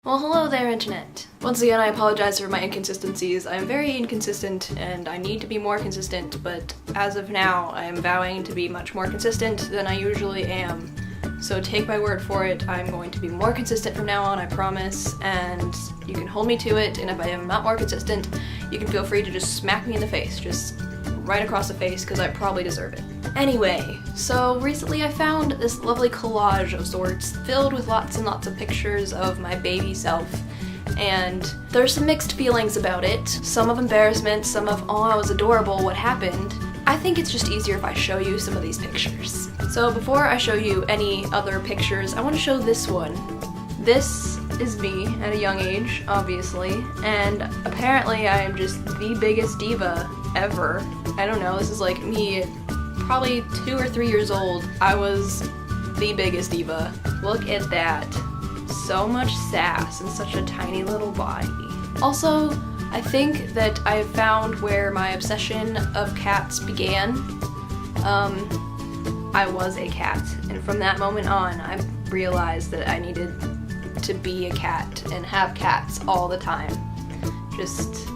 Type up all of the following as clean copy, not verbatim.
Well, hello there, Internet. Once again, I apologize for my inconsistencies. I am very inconsistent, and I need to be more consistent, but as of now, I am vowing to be much more consistent than I usually am. So take my word for it, I'm going to be more consistent from now on, I promise, and you can hold me to it, and if I am not more consistent, you can feel free to just smack me in the face, just right across the face, because I probably deserve it. Anyway, so recently I found this lovely collage of sorts filled with lots and lots of pictures of my baby self, and there's some mixed feelings about it. Some of embarrassment, some of, oh, I was adorable, what happened? I think it's just easier if I show you some of these pictures. So before I show you any other pictures, I want to show this one. This is me at a young age, obviously, and apparently I am just the biggest diva ever. I don't know, this is like me probably 2 or 3 years old. I was the biggest diva. Look at that. So much sass in such a tiny little body. Also, I think that I have found where my obsession of cats began. I was a cat, and from that moment on, I realized that I needed to be a cat and have cats all the time. Just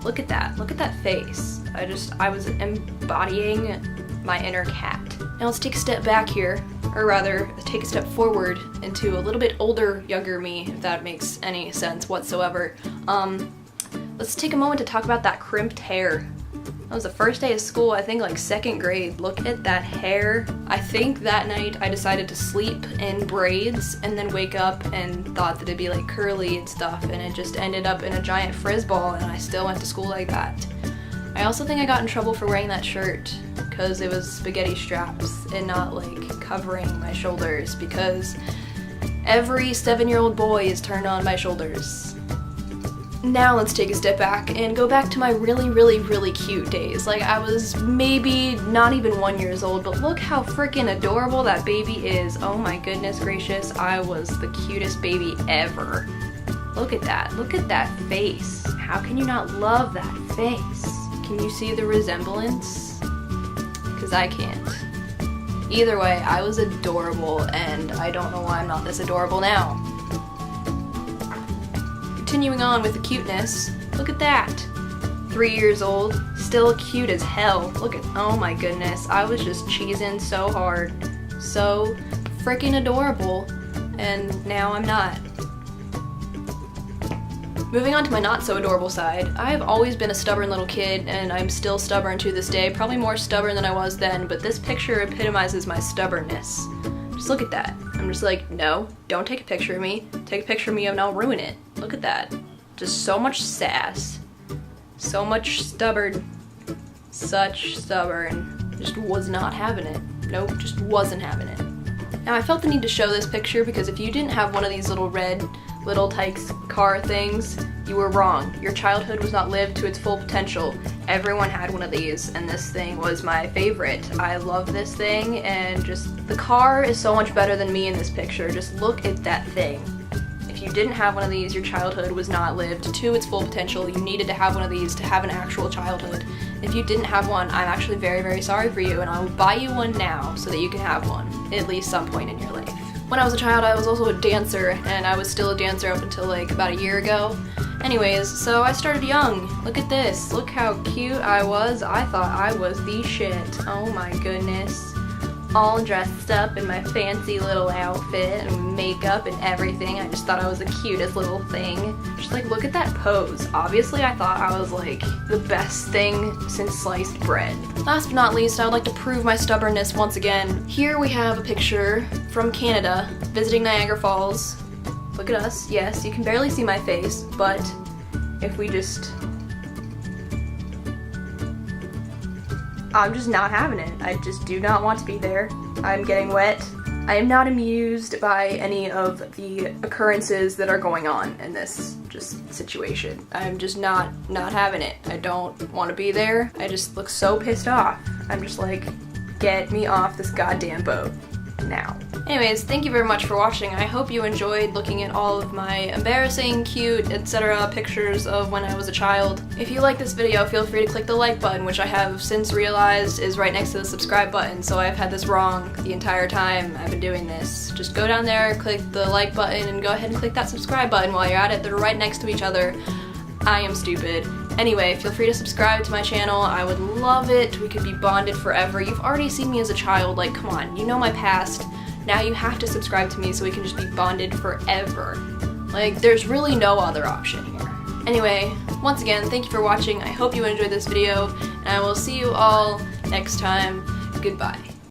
look at that face. I was embodying my inner cat. Now let's take a step back here, or rather, take a step forward into a little bit older, younger me, if that makes any sense whatsoever. Let's take a moment to talk about that crimped hair. That was the first day of school, I think like 2nd grade. Look at that hair. I think that night I decided to sleep in braids and then wake up and thought that it'd be like curly and stuff, and it just ended up in a giant frizz ball, and I still went to school like that. I also think I got in trouble for wearing that shirt because it was spaghetti straps and not like covering my shoulders, because every 7-year-old boy is turned on my shoulders. Now let's take a step back and go back to my really cute days. Like, I was maybe not even 1 year old, but look how freaking adorable that baby is. Oh my goodness gracious, I was the cutest baby ever. Look at that face. How can you not love that face? Can you see the resemblance? Because I can't. Either way, I was adorable, and I don't know why I'm not this adorable now. Continuing on with the cuteness, look at that. 3 years old, still cute as hell. Look at, oh my goodness, I was just cheesing so hard. So freaking adorable, and now I'm not. Moving on to my not so adorable side, I have always been a stubborn little kid, and I'm still stubborn to this day, probably more stubborn than I was then, but this picture epitomizes my stubbornness. Just look at that. I'm just like, no, don't take a picture of me. Take a picture of me and I'll ruin it. Look at that. Just so much sass. So much stubborn. Such stubborn. Just was not having it. Nope, just wasn't having it. Now I felt the need to show this picture because if you didn't have one of these little red Little Tikes car things, you were wrong. Your childhood was not lived to its full potential. Everyone had one of these, and this thing was my favorite. I love this thing, and just the car is so much better than me in this picture. Just look at that thing. If you didn't have one of these, your childhood was not lived to its full potential. You needed to have one of these to have an actual childhood. If you didn't have one, I'm actually very sorry for you, and I will buy you one now so that you can have one, at least some point in your life. When I was a child, I was also a dancer, and I was still a dancer up until like about a year ago. Anyways, so I started young. Look at this. Look how cute I was. I thought I was the shit. Oh my goodness. All dressed up in my fancy little outfit and makeup and everything. I just thought I was the cutest little thing. Just like, look at that pose. Obviously, I thought I was like the best thing since sliced bread. Last but not least, I would like to prove my stubbornness once again. Here we have a picture from Canada, visiting Niagara Falls. Look at us. Yes, you can barely see my face, but if we just... I'm just not having it. I just do not want to be there. I'm getting wet. I am not amused by any of the occurrences that are going on in this just situation. I'm just not having it. I don't want to be there. I just look so pissed off. I'm just like, get me off this goddamn boat. now. Anyways, thank you very much for watching. I hope you enjoyed looking at all of my embarrassing, cute, etc. pictures of when I was a child. If you like this video, feel free to click the like button, which I have since realized is right next to the subscribe button, so I've had this wrong the entire time I've been doing this. Just go down there, click the like button, and go ahead and click that subscribe button while you're at it. They're right next to each other. I am stupid. Anyway, feel free to subscribe to my channel. I would love it. We could be bonded forever. You've already seen me as a child. Like, come on, you know my past. Now you have to subscribe to me so we can just be bonded forever. Like, there's really no other option here. Anyway, once again, thank you for watching. I hope you enjoyed this video, and I will see you all next time. Goodbye.